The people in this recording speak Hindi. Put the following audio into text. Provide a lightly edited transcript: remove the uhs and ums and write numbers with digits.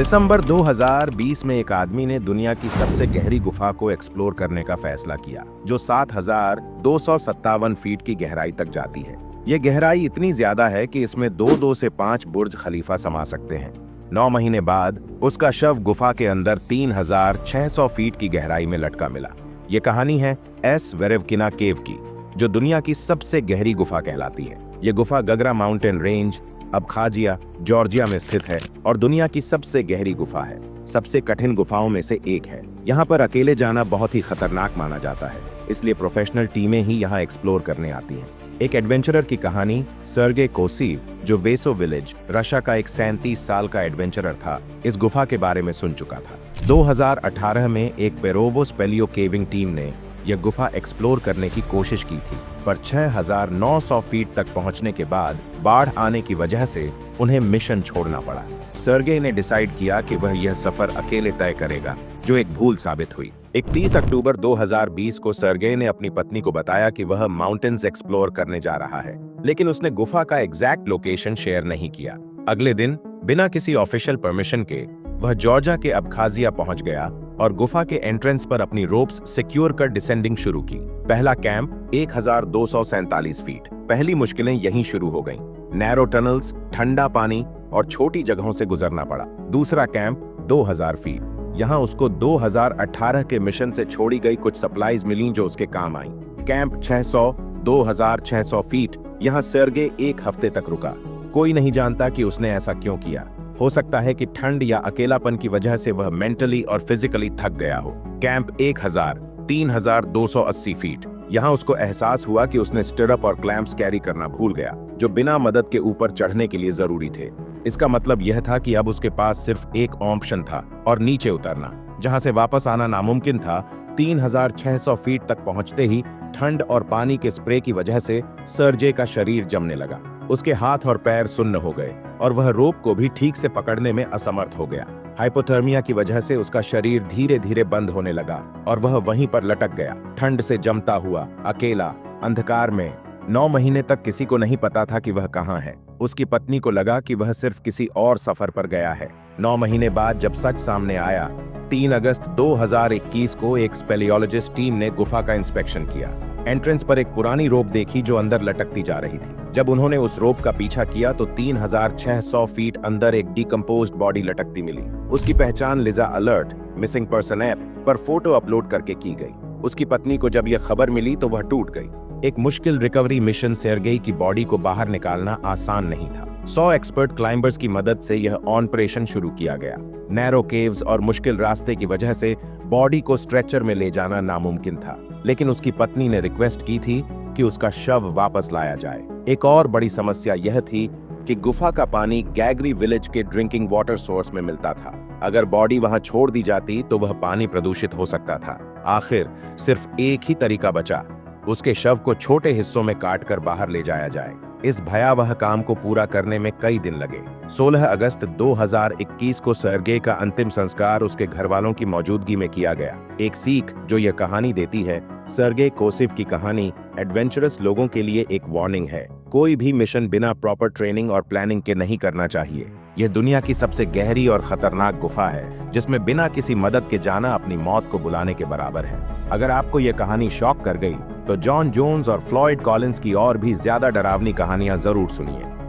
दिसंबर 2020 में एक आदमी ने दुनिया की सबसे गहरी गुफा को एक्सप्लोर करने का फैसला किया, जो 7,257 फीट की गहराई तक जाती है। यह गहराई इतनी ज्यादा है कि इसमें 2 से 5 बुर्ज खलीफा समा सकते हैं। 9 महीने बाद उसका शव गुफा के अंदर 3,600 फीट की गहराई में लटका मिला। ये कहानी है एस वेरेवकिना केव की, जो दुनिया की सबसे गहरी गुफा कहलाती है। ये गुफा गगरा माउंटेन रेंज, अबखाजिया, जॉर्जिया में स्थित है और दुनिया की सबसे गहरी गुफा है। सबसे कठिन गुफाओं में से एक है। यहाँ पर अकेले जाना बहुत ही खतरनाक माना जाता है, इसलिए प्रोफेशनल टीमें ही यहाँ एक्सप्लोर करने आती हैं। एक एडवेंचरर की कहानी, सर्गे कोसीव, जो वेसो विलेज, रशिया का एक 37 साल का एडवेंचरर था, इस गुफा के बारे में सुन चुका था। 2018 में एक पेरोवो स्पेलियो केविंग टीम ने यह गुफा एक्सप्लोर करने की कोशिश की थी, पर 6,900 फीट तक पहुंचने के बाद बाढ़ आने की वजह से उन्हें मिशन छोड़ना पड़ा। सर्गे ने डिसाइड किया कि वह यह सफर अकेले तय करेगा, जो एक भूल साबित हुई। 31 अक्टूबर 2020 को सर्गे ने अपनी पत्नी को बताया कि वह माउंटेन्स एक्सप्लोर करने जा रहा है, लेकिन उसने गुफा का एग्जैक्ट लोकेशन शेयर नहीं किया। अगले दिन बिना किसी ऑफिशियल परमिशन के वह जॉर्जिया के अबखाजिया पहुंच गया और गुफा के एंट्रेंस पर अपनी रोप्स सिक्योर कर डिसेंडिंग शुरू की। पहला कैंप 1,247 फीट। पहली मुश्किलें यहीं शुरू हो गईं। नैरो टनल्स, ठंडा पानी और छोटी जगहों से गुजरना पड़ा। दूसरा कैंप 2,000 फीट। यहाँ उसको 2018 के मिशन से छोड़ी गई कुछ सप्लाईज मिली जो उसके काम आई। Camp 600, 2,600 feet. यहाँ सर्गे एक हफ्ते तक रुका। कोई नहीं जानता कि उसने ऐसा क्यों किया। हो सकता है कि ठंड या अकेलापन की वजह से वह मेंटली और फिजिकली थक गया हो। Camp 1,000, 3,280 feet. यहाँ उसको एहसास हुआ कि उसने स्टिरअप और क्लैंप्स कैरी करना भूल गया, जो बिना मदद के ऊपर चढ़ने के लिए जरूरी थे। इसका मतलब यह था कि अब उसके पास सिर्फ एक ऑप्शन था और नीचे उतरना। जहां से वापस आना नामुमकिन था। 3,600 फीट तक पहुंचते ही ठंड और पानी के स्प्रे की वजह से सर्जे का शरीर जमने लगा। उसके हाथ और पैर सुन्न हो गए और वह रोप को भी ठीक से पकड़ने में असमर्थ हो गया। हाइपोथर्मिया की वजह से उसका शरीर धीरे धीरे बंद होने लगा और वह वहीं पर लटक गया, ठंड से जमता हुआ, अकेला, अंधकार में। 9 महीने तक किसी को नहीं पता था कि वह कहाँ है। उसकी पत्नी को लगा कि वह सिर्फ किसी और सफर पर गया है। 9 महीने बाद जब सच सामने आया, 3 अगस्त 2021 को एक स्पेलियोलॉजिस्ट टीम ने गुफा का इंस्पेक्शन किया। एंट्रेंस पर एक पुरानी रोप देखी जो अंदर लटकती जा रही थी। जब उन्होंने उस रोप का पीछा किया तो 3,600 फीट अंदर एक डिकम्पोज्ड बॉडी लटकती मिली। उसकी पहचान Lija alert missing person app पर फोटो अपलोड करके की गई। उसकी पत्नी को जब यह खबर मिली तो वह टूट गई। एक मुश्किल रिकवरी मिशन सेर्गेई की बॉडी को बाहर निकालना आसान नहीं था। 100 एक्सपर्ट क्लाइंबर्स की मदद से यह ऑपरेशन शुरू किया गया। नैरो केव्स और मुश्किल रास्ते की वजह से बॉडी को स्ट्रेचर में ले जाना नामुमकिन था, लेकिन उसकी पत्नी ने रिक्वेस्ट की थी कि उसका शव वापस लाया जाए। एक और बड़ी समस्या यह थी कि गुफा का पानी गैगरी विलेज के ड्रिंकिंग वाटर सोर्स में मिलता था। अगर बॉडी वहां छोड़ दी जाती तो वह पानी प्रदूषित हो सकता था। आखिर सिर्फ एक ही तरीका बचा, उसके शव को छोटे हिस्सों में काटकर बाहर ले जाया जाए। इस भयावह काम को पूरा करने में कई दिन लगे। 16 अगस्त 2021 को सर्गे का अंतिम संस्कार उसके घरवालों की मौजूदगी में किया गया। एक सीख जो यह कहानी देती है, सर्गे कोसिव की कहानी एडवेंचरस लोगों के लिए एक वार्निंग है। कोई भी मिशन बिना प्रॉपर ट्रेनिंग और प्लानिंग के नहीं करना चाहिए। यह दुनिया की सबसे गहरी और खतरनाक गुफा है, जिसमें बिना किसी मदद के जाना अपनी मौत को बुलाने के बराबर है। अगर आपको यह कहानी शॉक कर गई तो जॉन जोन्स और फ्लॉयड कॉलिंस की और भी ज्यादा डरावनी कहानियां जरूर सुनिए।